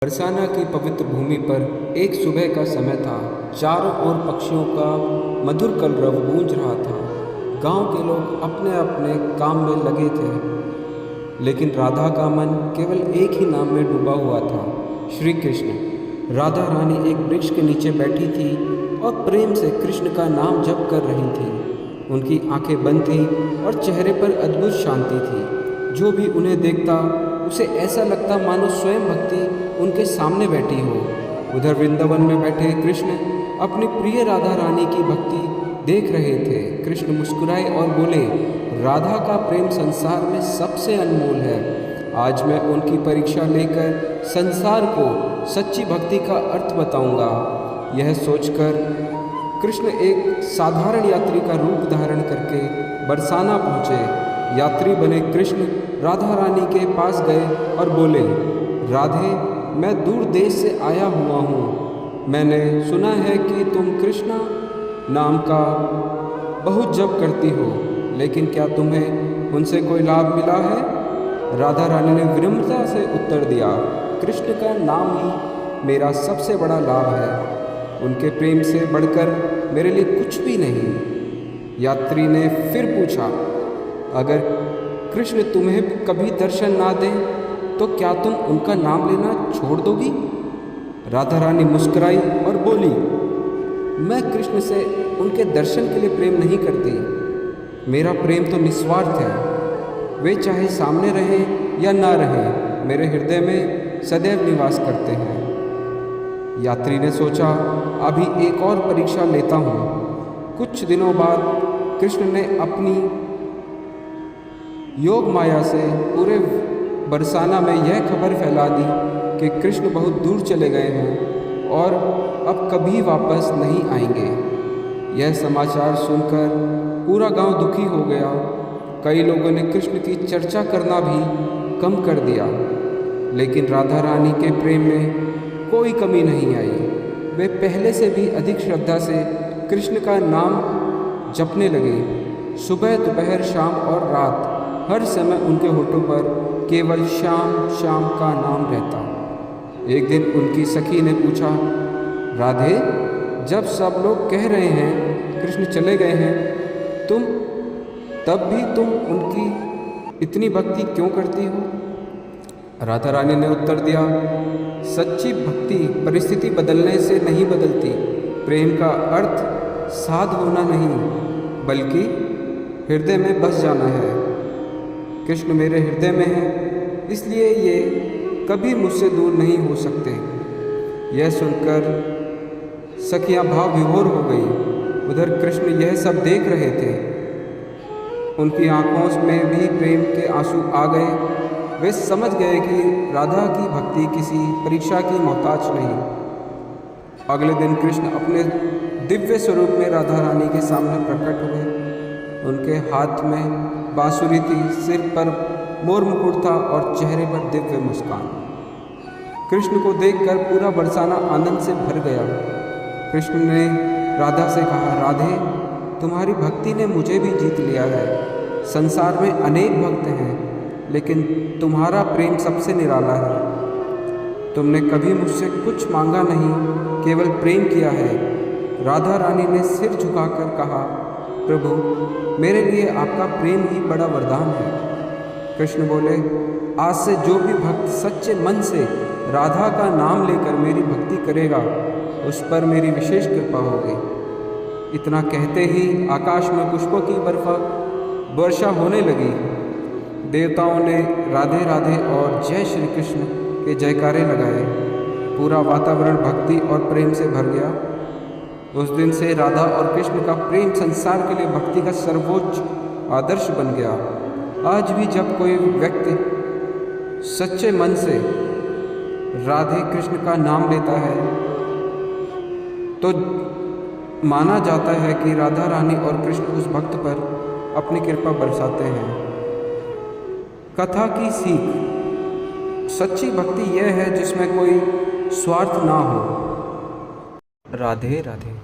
बरसाना की पवित्र भूमि पर एक सुबह का समय था। चारों ओर पक्षियों का मधुर कलरव गूंज रहा था। गांव के लोग अपने अपने काम में लगे थे, लेकिन राधा का मन केवल एक ही नाम में डूबा हुआ था, श्री कृष्ण। राधा रानी एक वृक्ष के नीचे बैठी थी और प्रेम से कृष्ण का नाम जप कर रही थी। उनकी आंखें बंद थीं और चेहरे पर अद्भुत शांति थी। जो भी उन्हें देखता उसे ऐसा लगता मानो स्वयं भक्ति उनके सामने बैठी हो। उधर वृंदावन में बैठे कृष्ण अपनी प्रिय राधा रानी की भक्ति देख रहे थे। कृष्ण मुस्कुराए और बोले, राधा का प्रेम संसार में सबसे अनमोल है। आज मैं उनकी परीक्षा लेकर संसार को सच्ची भक्ति का अर्थ बताऊंगा। यह सोचकर कृष्ण एक साधारण यात्री का रूप धारण करके बरसाना पहुँचे। यात्री बने कृष्ण राधा रानी के पास गए और बोले, राधे, मैं दूर देश से आया हुआ हूँ। मैंने सुना है कि तुम कृष्णा नाम का बहुत जप करती हो, लेकिन क्या तुम्हें उनसे कोई लाभ मिला है? राधा रानी ने विनम्रता से उत्तर दिया, कृष्ण का नाम ही मेरा सबसे बड़ा लाभ है। उनके प्रेम से बढ़कर मेरे लिए कुछ भी नहीं। यात्री ने फिर पूछा, अगर कृष्ण तुम्हें कभी दर्शन ना दें तो क्या तुम उनका नाम लेना छोड़ दोगी? राधा रानी मुस्कुराई और बोली, मैं कृष्ण से उनके दर्शन के लिए प्रेम नहीं करती। मेरा प्रेम तो निस्वार्थ है। वे चाहे सामने रहें या ना रहें, मेरे हृदय में सदैव निवास करते हैं। यात्री ने सोचा, अभी एक और परीक्षा लेता हूँ। कुछ दिनों बाद कृष्ण ने अपनी योग माया से पूरे बरसाना में यह खबर फैला दी कि कृष्ण बहुत दूर चले गए हैं और अब कभी वापस नहीं आएंगे। यह समाचार सुनकर पूरा गांव दुखी हो गया। कई लोगों ने कृष्ण की चर्चा करना भी कम कर दिया, लेकिन राधा रानी के प्रेम में कोई कमी नहीं आई। वे पहले से भी अधिक श्रद्धा से कृष्ण का नाम जपने लगे। सुबह, दोपहर, शाम और रात हर समय उनके होठों पर केवल श्याम श्याम का नाम रहता। एक दिन उनकी सखी ने पूछा, राधे, जब सब लोग कह रहे हैं कृष्ण चले गए हैं, तब भी तुम उनकी इतनी भक्ति क्यों करती हो? राधा रानी ने उत्तर दिया, सच्ची भक्ति परिस्थिति बदलने से नहीं बदलती। प्रेम का अर्थ साध होना नहीं, बल्कि हृदय में बस जाना है। कृष्ण मेरे हृदय में है, इसलिए ये कभी मुझसे दूर नहीं हो सकते। यह सुनकर सखियाँ भाव विभोर हो गई। उधर कृष्ण यह सब देख रहे थे। उनकी आंखों में भी प्रेम के आंसू आ गए। वे समझ गए कि राधा की भक्ति किसी परीक्षा की मोहताज नहीं। अगले दिन कृष्ण अपने दिव्य स्वरूप में राधा रानी के सामने प्रकट हुए। उनके हाथ में बांसुरी थी, सिर पर मोर मुकुट था और चेहरे पर दिव्य मुस्कान। कृष्ण को देखकर पूरा बरसाना आनंद से भर गया। कृष्ण ने राधा से कहा, राधे, तुम्हारी भक्ति ने मुझे भी जीत लिया है। संसार में अनेक भक्त हैं, लेकिन तुम्हारा प्रेम सबसे निराला है। तुमने कभी मुझसे कुछ मांगा नहीं, केवल प्रेम किया है। राधा रानी ने सिर झुकाकर कहा, प्रभु, मेरे लिए आपका प्रेम ही बड़ा वरदान है। कृष्ण बोले, आज से जो भी भक्त सच्चे मन से राधा का नाम लेकर मेरी भक्ति करेगा, उस पर मेरी विशेष कृपा होगी। इतना कहते ही आकाश में पुष्पों की वर्षा होने लगी। देवताओं ने राधे राधे और जय श्री कृष्ण के जयकारे लगाए। पूरा वातावरण भक्ति और प्रेम से भर गया। उस दिन से राधा और कृष्ण का प्रेम संसार के लिए भक्ति का सर्वोच्च आदर्श बन गया। आज भी जब कोई व्यक्ति सच्चे मन से राधे कृष्ण का नाम लेता है तो माना जाता है कि राधा रानी और कृष्ण उस भक्त पर अपनी कृपा बरसाते हैं। कथा की सीख, सच्ची भक्ति यह है जिसमें कोई स्वार्थ ना हो। राधे राधे।